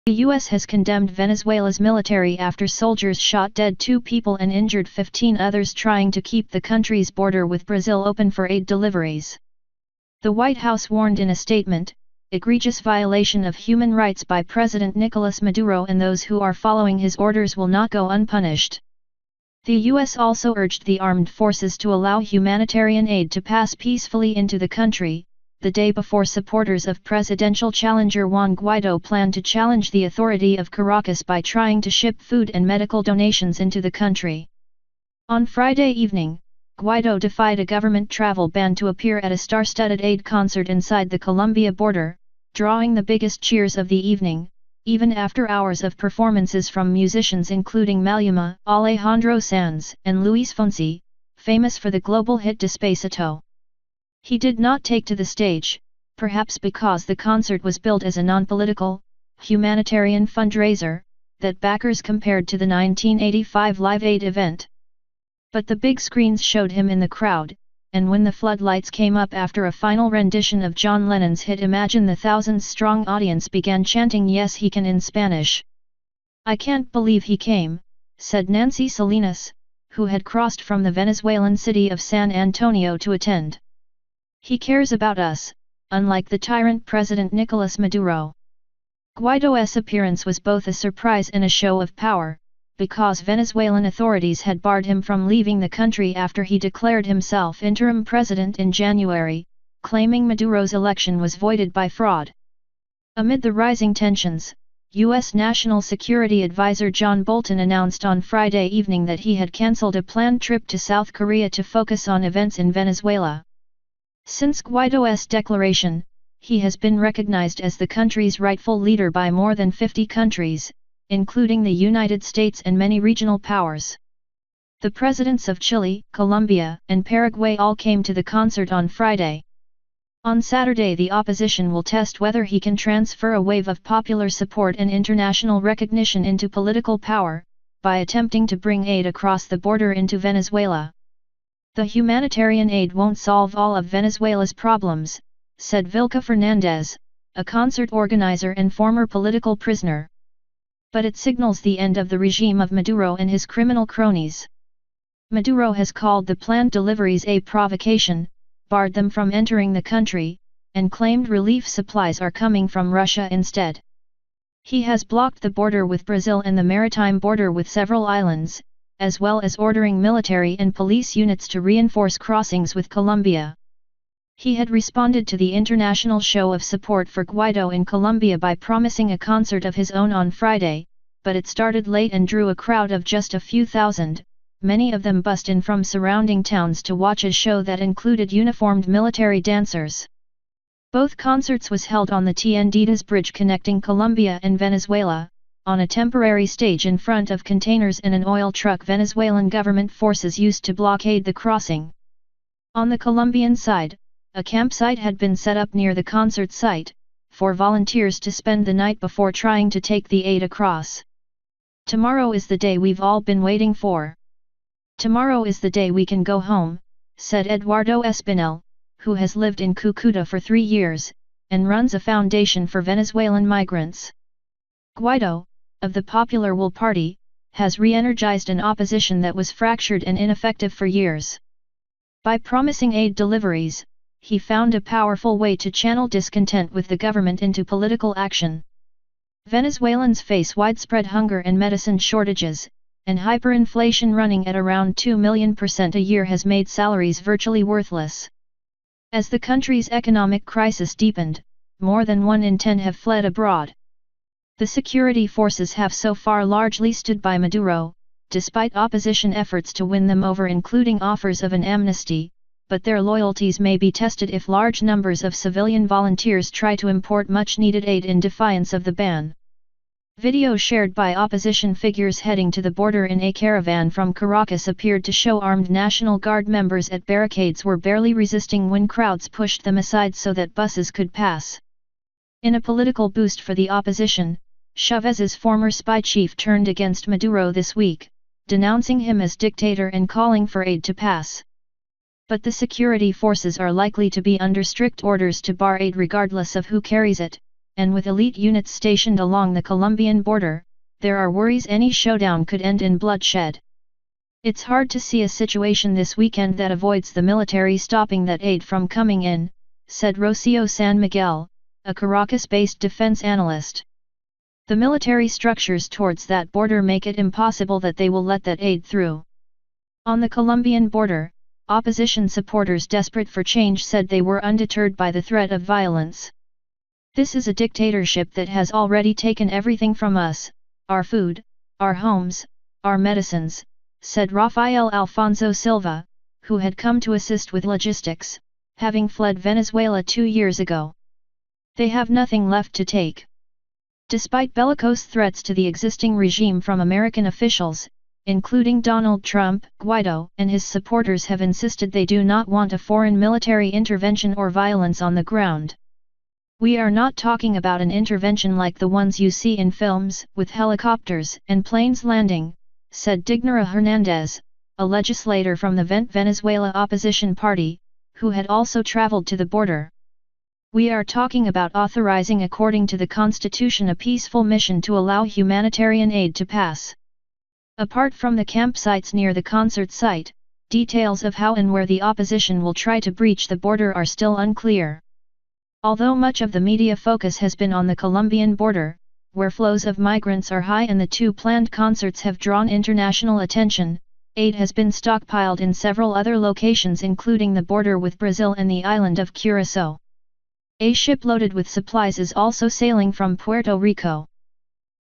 The U.S. has condemned Venezuela's military after soldiers shot dead 2 people and injured 15 others trying to keep the country's border with Brazil open for aid deliveries. The White House warned in a statement, "Egregious violation of human rights by President Nicolas Maduro, and those who are following his orders will not go unpunished." The U.S. also urged the armed forces to allow humanitarian aid to pass peacefully into the country, the day before supporters of presidential challenger Juan Guaido planned to challenge the authority of Caracas by trying to ship food and medical donations into the country. On Friday evening, Guaido defied a government travel ban to appear at a star-studded aid concert inside the Colombia border, drawing the biggest cheers of the evening, even after hours of performances from musicians including Maluma, Alejandro Sanz, and Luis Fonsi, famous for the global hit Despacito. He did not take to the stage, perhaps because the concert was billed as a non-political, humanitarian fundraiser, that backers compared to the 1985 Live Aid event. But the big screens showed him in the crowd, and when the floodlights came up after a final rendition of John Lennon's hit Imagine, the thousands-strong audience began chanting "Yes, he can" in Spanish. "I can't believe he came," said Nancy Salinas, who had crossed from the Venezuelan city of San Antonio to attend. "He cares about us, unlike the tyrant President Nicolas Maduro." Guaido's appearance was both a surprise and a show of power, because Venezuelan authorities had barred him from leaving the country after he declared himself interim president in January, claiming Maduro's election was voided by fraud. Amid the rising tensions, U.S. National Security Advisor John Bolton announced on Friday evening that he had cancelled a planned trip to South Korea to focus on events in Venezuela. Since Guaido's declaration, he has been recognized as the country's rightful leader by more than 50 countries, including the United States and many regional powers. The presidents of Chile, Colombia, and Paraguay all came to the concert on Friday. On Saturday, the opposition will test whether he can transfer a wave of popular support and international recognition into political power, by attempting to bring aid across the border into Venezuela. "The humanitarian aid won't solve all of Venezuela's problems," said Vilca Fernandez, a concert organizer and former political prisoner. "But it signals the end of the regime of Maduro and his criminal cronies." Maduro has called the planned deliveries a provocation, barred them from entering the country, and claimed relief supplies are coming from Russia instead. He has blocked the border with Brazil and the maritime border with several islands, as well as ordering military and police units to reinforce crossings with Colombia. He had responded to the international show of support for Guaido in Colombia by promising a concert of his own on Friday, but it started late and drew a crowd of just a few thousand, many of them bussed in from surrounding towns to watch a show that included uniformed military dancers. Both concerts was held on the Tienditas Bridge connecting Colombia and Venezuela, on a temporary stage in front of containers and an oil truck Venezuelan government forces used to blockade the crossing. On the Colombian side, a campsite had been set up near the concert site, for volunteers to spend the night before trying to take the aid across. "Tomorrow is the day we've all been waiting for. Tomorrow is the day we can go home," said Eduardo Espinel, who has lived in Cúcuta for 3 years, and runs a foundation for Venezuelan migrants. Guaido, of the Popular Will Party, has re-energized an opposition that was fractured and ineffective for years. By promising aid deliveries, he found a powerful way to channel discontent with the government into political action. Venezuelans face widespread hunger and medicine shortages, and hyperinflation running at around 2 million% a year has made salaries virtually worthless. As the country's economic crisis deepened, more than 1 in 10 have fled abroad. The security forces have so far largely stood by Maduro, despite opposition efforts to win them over, including offers of an amnesty, but their loyalties may be tested if large numbers of civilian volunteers try to import much-needed aid in defiance of the ban. Video shared by opposition figures heading to the border in a caravan from Caracas appeared to show armed National Guard members at barricades were barely resisting when crowds pushed them aside so that buses could pass. In a political boost for the opposition, Chávez's former spy chief turned against Maduro this week, denouncing him as dictator and calling for aid to pass. But the security forces are likely to be under strict orders to bar aid regardless of who carries it, and with elite units stationed along the Colombian border, there are worries any showdown could end in bloodshed. It's hard to see a situation this weekend that avoids the military stopping that aid from coming in, said Rocio San Miguel, a Caracas-based defense analyst. The military structures towards that border make it impossible that they will let that aid through. On the Colombian border, opposition supporters desperate for change said they were undeterred by the threat of violence. This is a dictatorship that has already taken everything from us, our food, our homes, our medicines, said Rafael Alfonso Silva, who had come to assist with logistics, having fled Venezuela 2 years ago. They have nothing left to take. Despite bellicose threats to the existing regime from American officials, including Donald Trump, Guaido and his supporters have insisted they do not want a foreign military intervention or violence on the ground. We are not talking about an intervention like the ones you see in films, with helicopters and planes landing, said Dignora Hernandez, a legislator from the Venezuela opposition party, who had also traveled to the border. We are talking about authorizing according to the Constitution a peaceful mission to allow humanitarian aid to pass. Apart from the campsites near the concert site, details of how and where the opposition will try to breach the border are still unclear. Although much of the media focus has been on the Colombian border, where flows of migrants are high and the 2 planned concerts have drawn international attention, aid has been stockpiled in several other locations including the border with Brazil and the island of Curaçao. A ship loaded with supplies is also sailing from Puerto Rico.